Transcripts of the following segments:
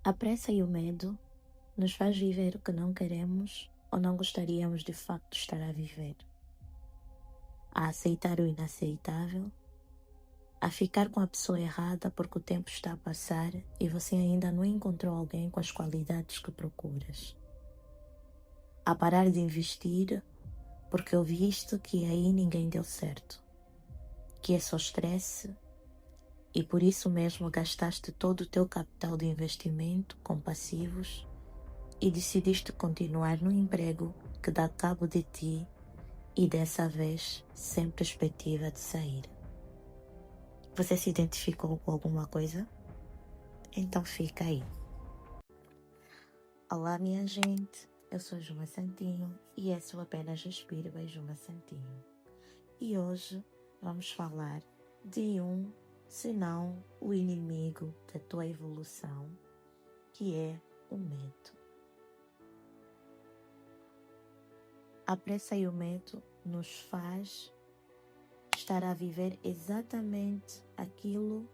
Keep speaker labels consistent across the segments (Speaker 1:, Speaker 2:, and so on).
Speaker 1: A pressa e o medo nos faz viver o que não queremos ou não gostaríamos de facto estar a viver. A aceitar o inaceitável, a ficar com a pessoa errada porque o tempo está a passar e você ainda não encontrou alguém com as qualidades que procuras. A parar de investir porque ouviste que aí ninguém deu certo, que é só estresse e por isso mesmo gastaste todo o teu capital de investimento com passivos e decidiste continuar no emprego que dá cabo de ti e dessa vez sem perspectiva de sair. Você se identificou com alguma coisa? Então fica aí. Olá minha gente, eu sou Juma Santinho e esse é o Apenas Respiro by Juma Santinho. E hoje vamos falar de se não o inimigo da tua evolução, que é o medo. A pressa e o medo nos faz estar a viver exatamente aquilo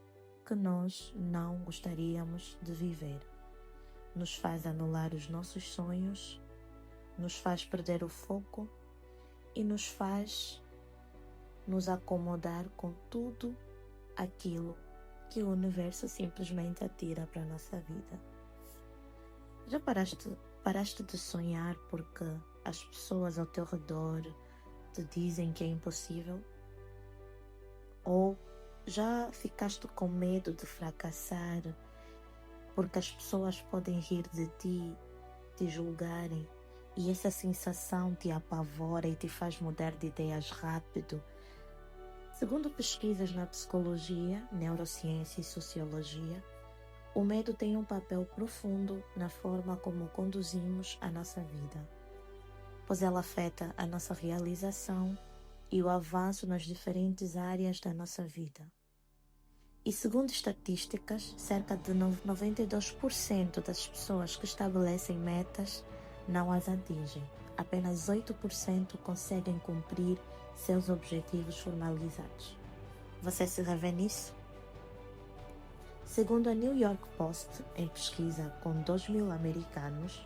Speaker 1: que nós não gostaríamos de viver. Nos faz anular os nossos sonhos, nos faz perder o foco e nos faz nos acomodar com tudo aquilo que o universo simplesmente atira para a nossa vida. Já paraste de sonhar porque as pessoas ao teu redor te dizem que é impossível? Ou já ficaste com medo de fracassar porque as pessoas podem rir de ti, te julgarem e essa sensação te apavora e te faz mudar de ideias rápido? Segundo pesquisas na psicologia, neurociência e sociologia, o medo tem um papel profundo na forma como conduzimos a nossa vida, pois ela afeta a nossa realização e o avanço nas diferentes áreas da nossa vida. E segundo estatísticas, cerca de 92% das pessoas que estabelecem metas não as atingem. Apenas 8% conseguem cumprir seus objetivos formalizados. Você se revê nisso? Segundo a New York Post, em pesquisa com 2.000 americanos,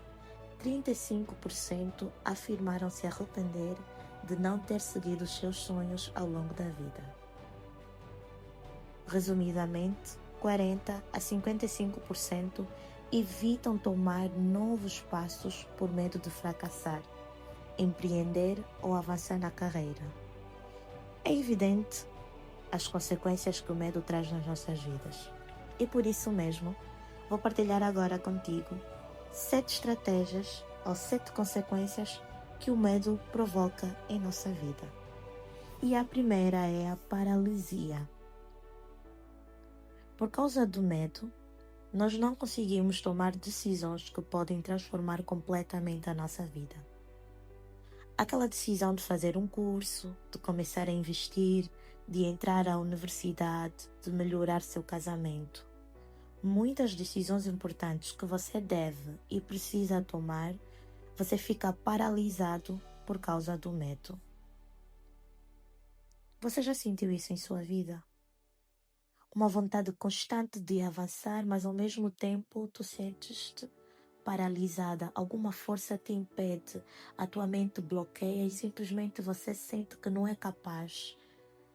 Speaker 1: 35% afirmaram se arrepender de não ter seguido os seus sonhos ao longo da vida. Resumidamente, 40 a 55% evitam tomar novos passos por medo de fracassar, empreender ou avançar na carreira. É evidente as consequências que o medo traz nas nossas vidas. E por isso mesmo, vou partilhar agora contigo 7 estratégias ou 7 consequências que o medo provoca em nossa vida. E a primeira é a paralisia. Por causa do medo, nós não conseguimos tomar decisões que podem transformar completamente a nossa vida. Aquela decisão de fazer um curso, de começar a investir, de entrar à universidade, de melhorar seu casamento. Muitas decisões importantes que você deve e precisa tomar, você fica paralisado por causa do medo. Você já sentiu isso em sua vida? Uma vontade constante de avançar, mas ao mesmo tempo tu sentes-te paralisada, alguma força te impede, a tua mente bloqueia e simplesmente você sente que não é capaz,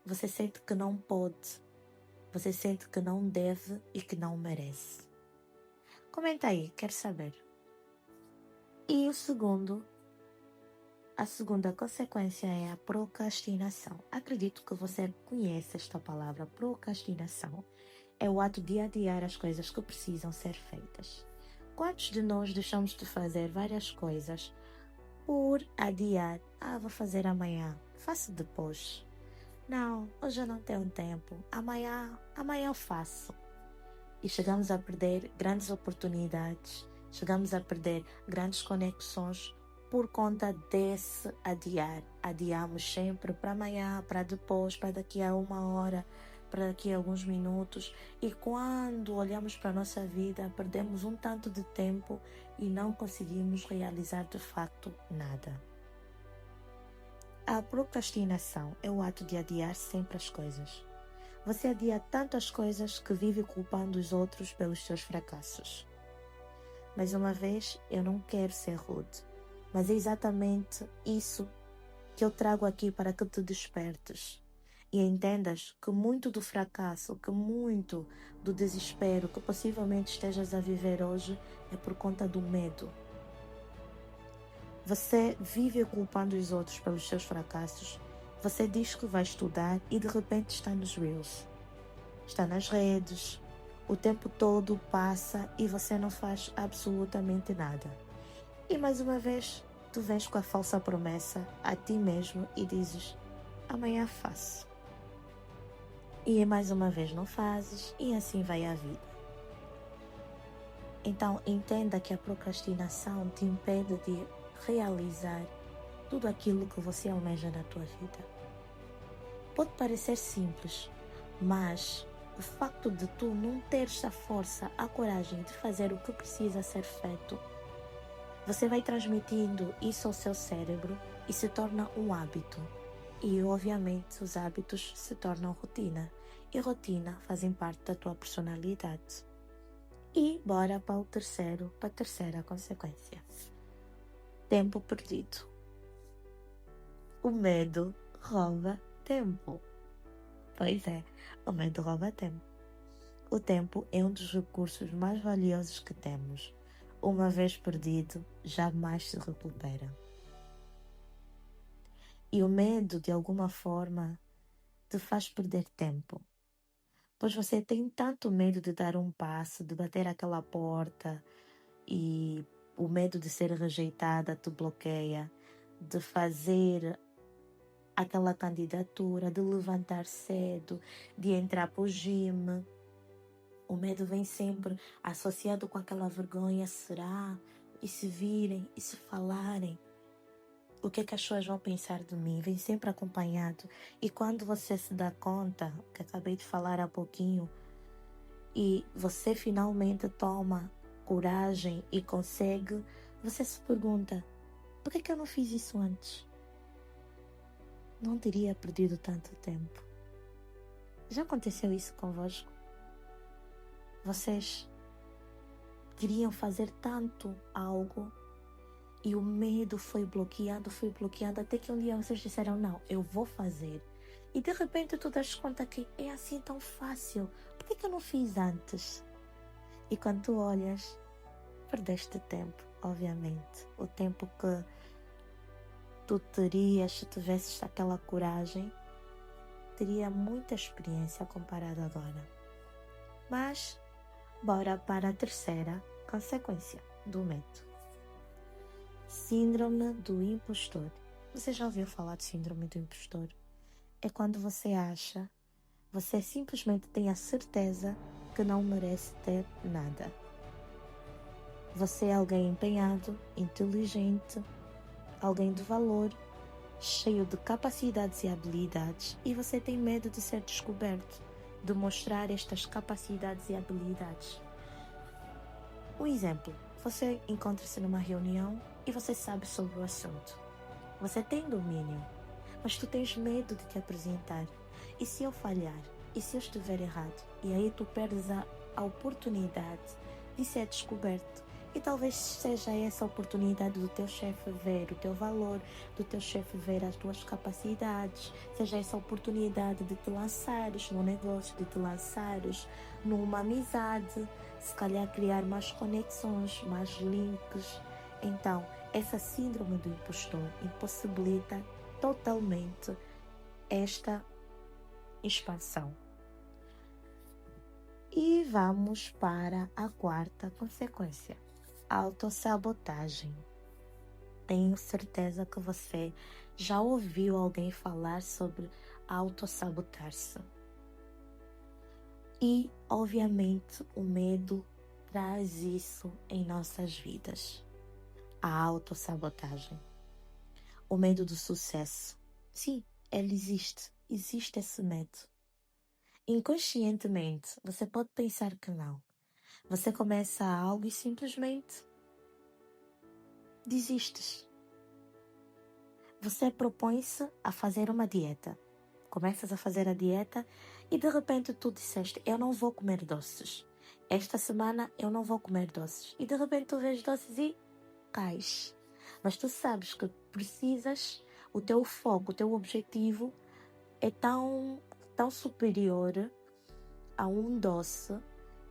Speaker 1: você sente que não pode, você sente que não deve e que não merece. Comenta aí, quero saber. E a segunda consequência é a procrastinação. Acredito que você conhece esta palavra, procrastinação. É o ato de adiar as coisas que precisam ser feitas. Quantos de nós deixamos de fazer várias coisas por adiar? Vou fazer amanhã, faço depois. Não, hoje eu não tenho tempo, amanhã eu faço. E chegamos a perder grandes oportunidades, chegamos a perder grandes conexões por conta desse adiar. Adiamos sempre para amanhã, para depois, para daqui a 1 hora, para daqui a alguns minutos, e quando olhamos para a nossa vida, perdemos um tanto de tempo e não conseguimos realizar de facto nada. A procrastinação é o ato de adiar sempre as coisas. Você adia tanto as coisas que vive culpando os outros pelos seus fracassos. Mais uma vez, eu não quero ser rude, mas é exatamente isso que eu trago aqui para que te despertes e entendas que muito do fracasso, que muito do desespero que possivelmente estejas a viver hoje é por conta do medo. Você vive culpando os outros pelos seus fracassos. Você diz que vai estudar e de repente está nos Reels, está nas redes. O tempo todo passa e você não faz absolutamente nada. E mais uma vez, tu vens com a falsa promessa a ti mesmo e dizes: amanhã faço. E mais uma vez não fazes, e assim vai a vida. Então entenda que a procrastinação te impede de realizar tudo aquilo que você almeja na tua vida. Pode parecer simples, mas o facto de tu não teres a força, a coragem de fazer o que precisa ser feito, você vai transmitindo isso ao seu cérebro e se torna um hábito. E obviamente os hábitos se tornam rotina. E rotina fazem parte da tua personalidade. E bora para a terceira consequência. Tempo perdido. O medo rouba tempo. Pois é, o medo rouba tempo. O tempo é um dos recursos mais valiosos que temos. Uma vez perdido, jamais se recupera. E o medo, de alguma forma, te faz perder tempo. Pois você tem tanto medo de dar um passo, de bater aquela porta, e o medo de ser rejeitada te bloqueia, de fazer aquela candidatura, de levantar cedo, de entrar para o gym. O medo vem sempre associado com aquela vergonha: será? E se virem? E se falarem? O que é que as pessoas vão pensar de mim? Vem sempre acompanhado. E quando você se dá conta, que acabei de falar há pouquinho, e você finalmente toma coragem e consegue, você se pergunta: por que eu não fiz isso antes? Não teria perdido tanto tempo. Já aconteceu isso convosco? Vocês queriam fazer tanto algo e o medo foi bloqueando, até que um dia vocês disseram: não, eu vou fazer. E de repente tu das conta que é assim tão fácil. Por que eu não fiz antes? E quando tu olhas, perdeste tempo, obviamente. O tempo que tu terias se tivesses aquela coragem, teria muita experiência comparada agora. Mas, bora para a terceira consequência do medo. Síndrome do impostor. Você já ouviu falar de síndrome do impostor? É quando você simplesmente tem a certeza que não merece ter nada. Você é alguém empenhado, inteligente, alguém de valor, cheio de capacidades e habilidades, e você tem medo de ser descoberto, de mostrar estas capacidades e habilidades. Um exemplo: você encontra-se numa reunião e você sabe sobre o assunto. Você tem domínio, mas tu tens medo de te apresentar. E se eu falhar? E se eu estiver errado? E aí tu perdes a oportunidade de ser descoberto. E talvez seja essa a oportunidade do teu chefe ver o teu valor, do teu chefe ver as tuas capacidades, seja essa a oportunidade de te lançares num negócio, de te lançares numa amizade, se calhar criar mais conexões, mais links. Então, essa síndrome do impostor impossibilita totalmente esta expansão. E vamos para a quarta consequência: autossabotagem. Tenho certeza que você já ouviu alguém falar sobre autossabotar-se. E, obviamente, o medo traz isso em nossas vidas. A autossabotagem. O medo do sucesso. Sim, ele existe. Existe esse medo. Inconscientemente, você pode pensar que não. Você começa algo e simplesmente desistes. Você propõe-se a fazer uma dieta. Começas a fazer a dieta e de repente tu disseste: eu não vou comer doces. esta semana eu não vou comer doces. E de repente tu vês doces e cais. Mas tu sabes que precisas, o teu foco, o teu objetivo é tão superior a um doce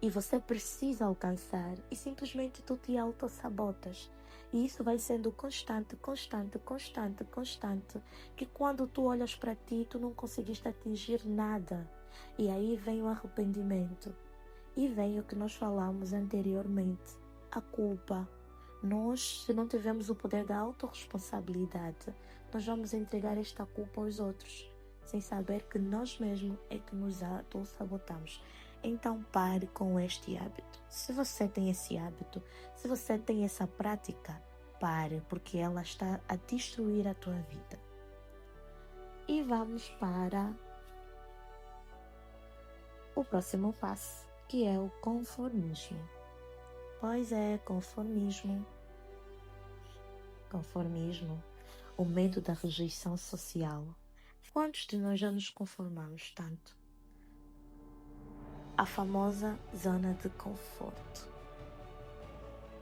Speaker 1: e você precisa alcançar e simplesmente tu te auto-sabotas. E isso vai sendo constante, que quando tu olhas para ti, tu não conseguiste atingir nada. E aí vem o arrependimento. E vem o que nós falamos anteriormente, a culpa. Nós, se não tivermos o poder da autorresponsabilidade, nós vamos entregar esta culpa aos outros, sem saber que nós mesmos é que nos auto-sabotamos. Então pare com este hábito. Se você tem esse hábito, se você tem essa prática, pare, porque ela está a destruir a tua vida. E vamos para o próximo passo, que é o conformismo. Pois é, conformismo, o medo da rejeição social. Quantos de nós já nos conformamos tanto? A famosa zona de conforto.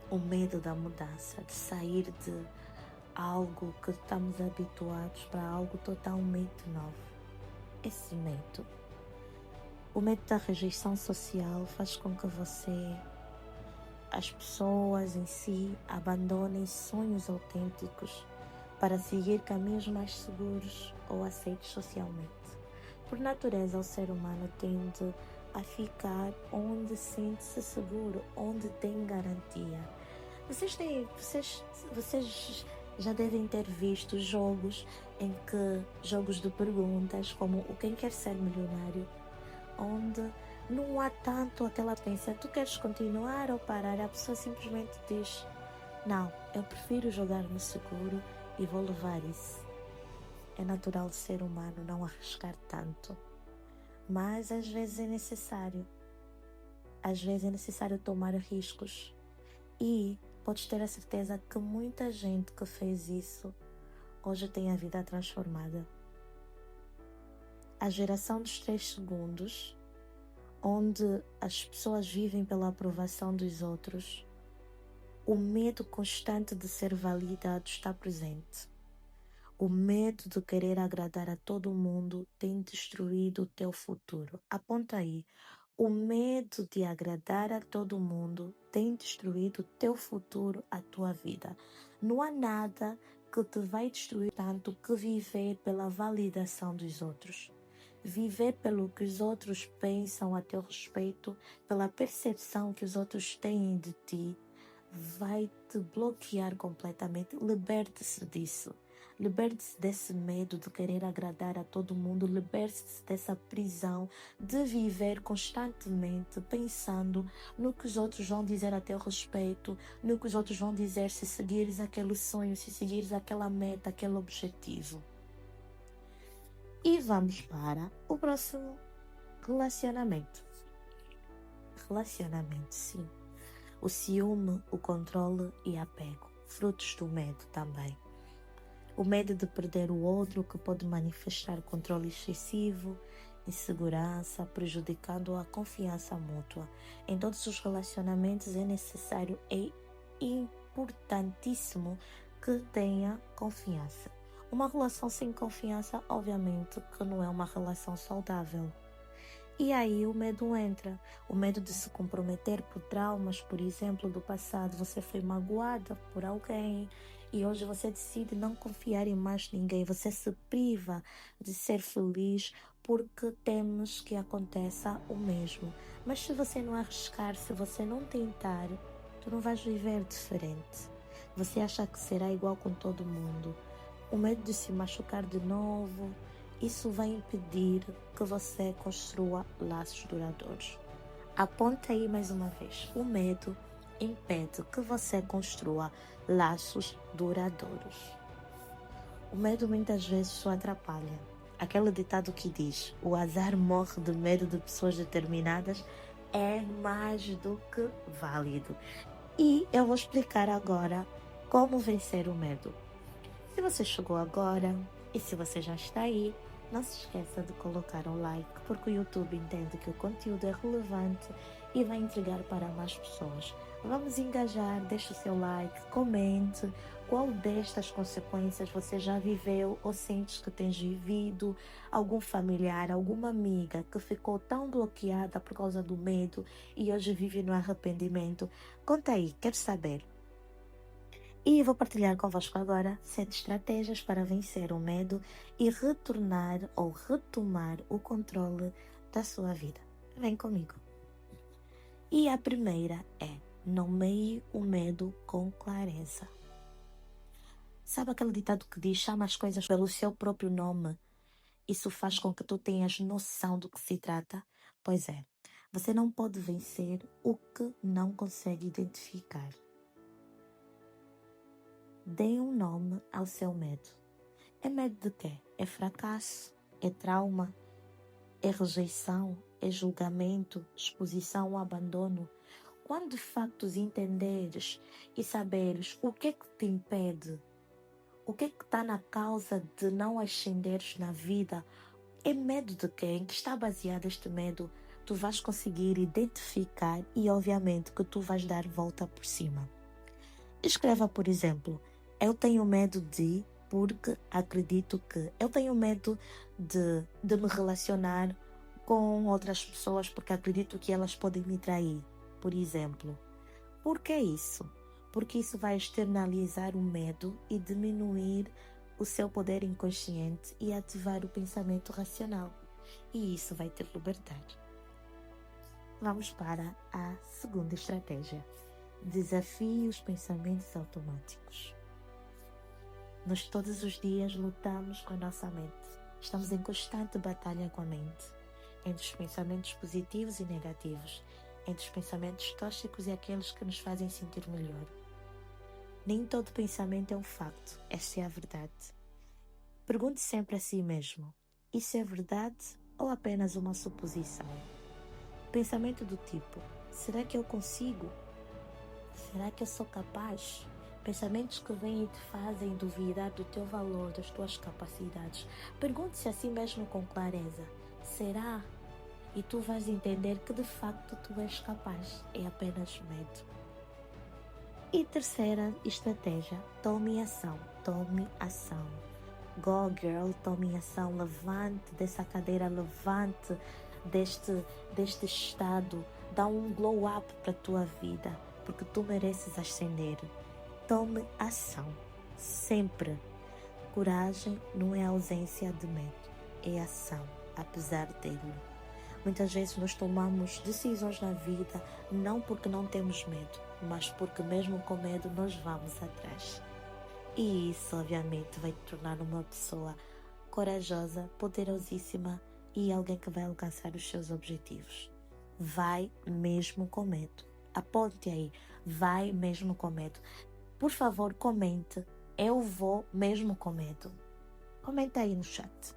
Speaker 1: O medo da mudança, de sair de algo que estamos habituados para algo totalmente novo. Esse medo. O medo da rejeição social faz com que as pessoas em si, abandonem sonhos autênticos para seguir caminhos mais seguros ou aceitos socialmente. Por natureza, o ser humano tende a ficar onde sente-se seguro, onde tem garantia. Vocês já devem ter visto jogos de perguntas, como o Quem Quer Ser Milionário, onde não há tanto aquela tensão, tu queres continuar ou parar? A pessoa simplesmente diz, não, eu prefiro jogar no seguro e vou levar isso. É natural do ser humano não arriscar tanto, mas às vezes é necessário. Às vezes é necessário tomar riscos. E podes ter a certeza que muita gente que fez isso hoje tem a vida transformada. A geração dos 3 segundos, onde as pessoas vivem pela aprovação dos outros, o medo constante de ser validado está presente. O medo de querer agradar a todo mundo tem destruído o teu futuro. Aponta aí. O medo de agradar a todo mundo tem destruído o teu futuro, a tua vida. Não há nada que te vai destruir tanto que viver pela validação dos outros. Viver pelo que os outros pensam a teu respeito, pela percepção que os outros têm de ti, vai te bloquear completamente. Liberte-se disso. Liberte-se desse medo de querer agradar a todo mundo. Liberte-se dessa prisão de viver constantemente pensando no que os outros vão dizer a teu respeito, no que os outros vão dizer se seguires aquele sonho, se seguires aquela meta, aquele objetivo. E vamos para o próximo relacionamento. Relacionamento, sim. O ciúme, o controle e apego, frutos do medo também. O medo de perder o outro, que pode manifestar controle excessivo, insegurança, prejudicando a confiança mútua. Em todos os relacionamentos é necessário e importantíssimo que tenha confiança. Uma relação sem confiança, obviamente, que não é uma relação saudável. E aí o medo entra, o medo de se comprometer por traumas, por exemplo, do passado. Você foi magoada por alguém e hoje você decide não confiar em mais ninguém. Você se priva de ser feliz porque temes que aconteça o mesmo. Mas se você não arriscar, se você não tentar, tu não vais viver diferente. Você acha que será igual com todo mundo. O medo de se machucar de novo, isso vai impedir que você construa laços duradouros. Aponta aí mais uma vez. O medo impede que você construa laços duradouros. O medo muitas vezes só atrapalha. Aquele ditado que diz: o azar morre de medo de pessoas determinadas é mais do que válido. E eu vou explicar agora como vencer o medo. Se você chegou agora e se você já está aí, Não se esqueça de colocar um like, porque o YouTube entende que o conteúdo é relevante e vai entregar para mais pessoas. Vamos engajar, deixe o seu like, comente qual destas consequências você já viveu ou sentes que tens vivido, algum familiar, alguma amiga que ficou tão bloqueada por causa do medo e hoje vive no arrependimento. Conta aí, quero saber. E vou partilhar convosco agora 7 estratégias para vencer o medo e retornar ou retomar o controle da sua vida. Vem comigo. E a primeira é: nomeie o medo com clareza. Sabe aquele ditado que diz: chama as coisas pelo seu próprio nome? Isso faz com que tu tenhas noção do que se trata? Pois é, você não pode vencer o que não consegue identificar. Dê um nome ao seu medo. É medo de quê? É fracasso? É trauma? É rejeição? É julgamento? Exposição ou abandono? Quando de facto entenderes e saberes o que é que te impede, o que é que está na causa de não ascenderes na vida, é medo de quê? Em que está baseado este medo? Tu vais conseguir identificar e obviamente que tu vais dar volta por cima. Escreva, por exemplo: eu tenho medo de, porque acredito que. Eu tenho medo de me relacionar com outras pessoas porque acredito que elas podem me trair, por exemplo. Por que isso? Porque isso vai externalizar o medo e diminuir o seu poder inconsciente e ativar o pensamento racional. E isso vai te libertar. Vamos para a segunda estratégia. Desafie os pensamentos automáticos. Nós todos os dias lutamos com a nossa mente. Estamos em constante batalha com a mente, entre os pensamentos positivos e negativos, entre os pensamentos tóxicos e aqueles que nos fazem sentir melhor. Nem todo pensamento é um facto, essa é a verdade. Pergunte sempre a si mesmo: isso é verdade ou apenas uma suposição? Pensamento do tipo: será que eu consigo? Será que eu sou capaz? Pensamentos que vêm e te fazem duvidar do teu valor, das tuas capacidades. Pergunte-se a si mesmo com clareza: será? E tu vais entender que de facto tu és capaz. É apenas medo. E terceira estratégia: tome ação. Tome ação. Go girl, tome ação. Levante dessa cadeira, levante deste estado. Dá um glow up para a tua vida, porque tu mereces ascender. Tome ação, sempre. Coragem não é ausência de medo, é ação, apesar dele. Muitas vezes nós tomamos decisões na vida não porque não temos medo, mas porque mesmo com medo nós vamos atrás. E isso obviamente vai te tornar uma pessoa corajosa, poderosíssima e alguém que vai alcançar os seus objetivos. Vai mesmo com medo. Aponte aí, vai mesmo com medo. Por favor, comente: eu vou mesmo com medo. Comenta aí no chat.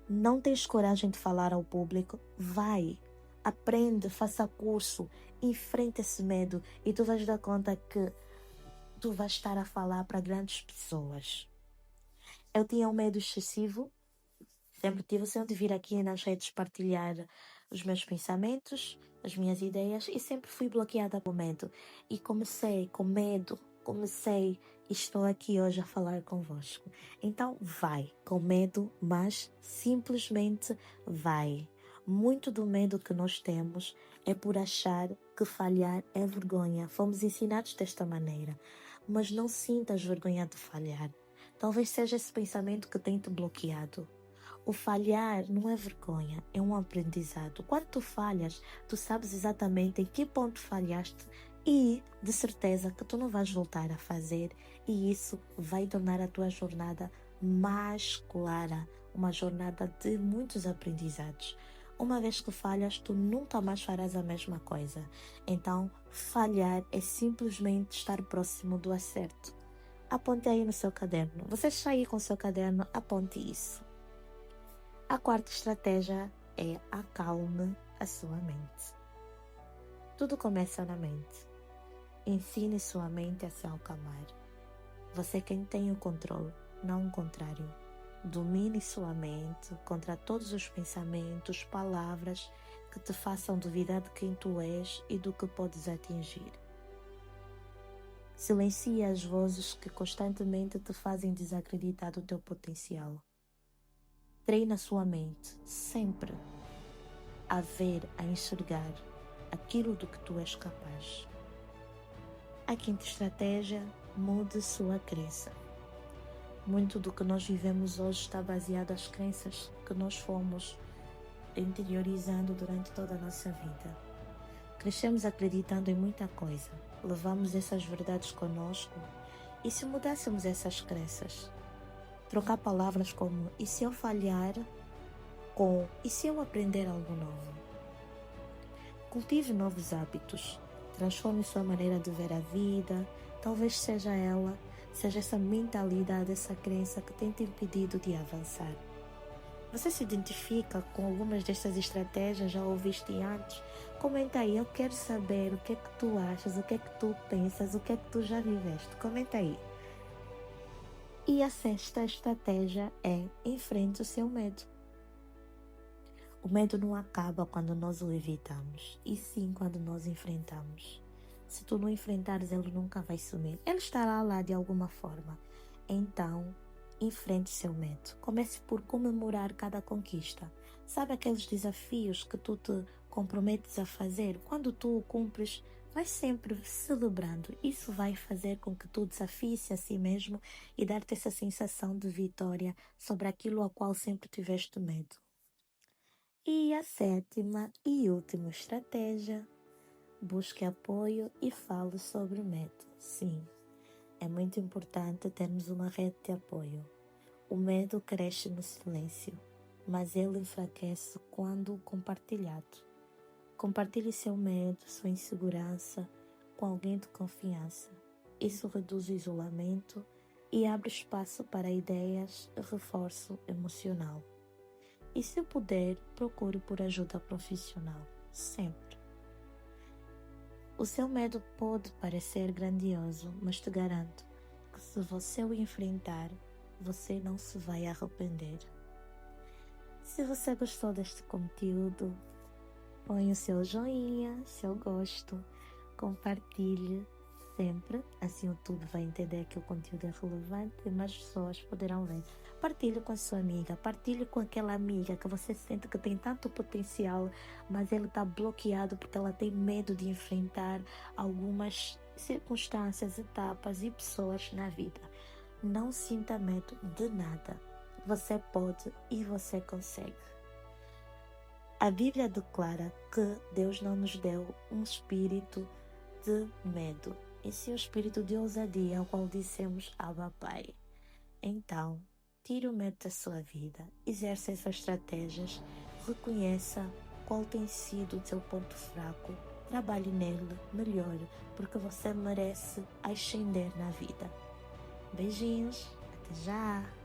Speaker 1: Não tens coragem de falar ao público? Vai. Aprende, faça curso, enfrente esse medo e tu vais dar conta que tu vais estar a falar para grandes pessoas. Eu tinha um medo excessivo. Sempre tive o sonho de vir aqui nas redes partilhar os meus pensamentos, as minhas ideias, e sempre fui bloqueada por medo. E comecei com medo, e estou aqui hoje a falar convosco. Então vai, com medo, mas simplesmente vai. Muito do medo que nós temos é por achar que falhar é vergonha. Fomos ensinados desta maneira. Mas não sintas vergonha de falhar. Talvez seja esse pensamento que tem te bloqueado. O falhar não é vergonha, é um aprendizado. Quando tu falhas, tu sabes exatamente em que ponto falhaste e de certeza que tu não vais voltar a fazer, e isso vai tornar a tua jornada mais clara, uma jornada de muitos aprendizados. Uma vez que falhas, tu nunca mais farás a mesma coisa. Então, falhar é simplesmente estar próximo do acerto. Aponte aí no seu caderno. Você está aí com o seu caderno, aponte isso. A quarta estratégia é: acalme a sua mente. Tudo começa na mente. Ensine sua mente a se acalmar. Você é quem tem o controle, não o contrário. Domine sua mente contra todos os pensamentos, palavras que te façam duvidar de quem tu és e do que podes atingir. Silencie as vozes que constantemente te fazem desacreditar do teu potencial. Treina sua mente, sempre, a ver, a enxergar aquilo do que tu és capaz. A quinta estratégia: mude sua crença. Muito do que nós vivemos hoje está baseado nas crenças que nós fomos interiorizando durante toda a nossa vida. Crescemos acreditando em muita coisa, levamos essas verdades conosco, e se mudássemos essas crenças? Trocar palavras como "e se eu falhar?" com "e se eu aprender algo novo?" Cultive novos hábitos, transforme sua maneira de ver a vida, talvez seja essa mentalidade, essa crença que tem te impedido de avançar. Você se identifica com algumas destas estratégias? Já ouviste antes? Comenta aí, eu quero saber o que é que tu achas, o que é que tu pensas, o que é que tu já viveste. Comenta aí. E a sexta estratégia é: enfrente o seu medo. O medo não acaba quando nós o evitamos, e sim quando nós enfrentamos. Se tu não enfrentares, ele nunca vai sumir. Ele estará lá de alguma forma. Então, enfrente seu medo. Comece por comemorar cada conquista. Sabe aqueles desafios que tu te comprometes a fazer? Quando tu o cumpres, vai sempre celebrando. Isso vai fazer com que tu desafies a si mesmo e dar-te essa sensação de vitória sobre aquilo ao qual sempre tiveste medo. E a sétima e última estratégia: busque apoio e fale sobre o medo. Sim, é muito importante termos uma rede de apoio. O medo cresce no silêncio, mas ele enfraquece quando compartilhado. Compartilhe seu medo, sua insegurança com alguém de confiança. Isso reduz o isolamento e abre espaço para ideias e reforço emocional. E se puder, procure por ajuda profissional, sempre. O seu medo pode parecer grandioso, mas te garanto que se você o enfrentar, você não se vai arrepender. Se você gostou deste conteúdo, põe o seu joinha, seu gosto, compartilhe sempre, assim o YouTube vai entender que o conteúdo é relevante e mais pessoas poderão ver. Partilhe com a sua amiga, partilhe com aquela amiga que você sente que tem tanto potencial, mas ele está bloqueado porque ela tem medo de enfrentar algumas circunstâncias, etapas e pessoas na vida. Não sinta medo de nada. Você pode e você consegue. A Bíblia declara que Deus não nos deu um espírito de medo, e sim um espírito de ousadia, ao qual dissemos Abba Pai. Então, tire o medo da sua vida, exerça essas estratégias, reconheça qual tem sido o seu ponto fraco, trabalhe nele, melhore, porque você merece ascender na vida. Beijinhos, até já!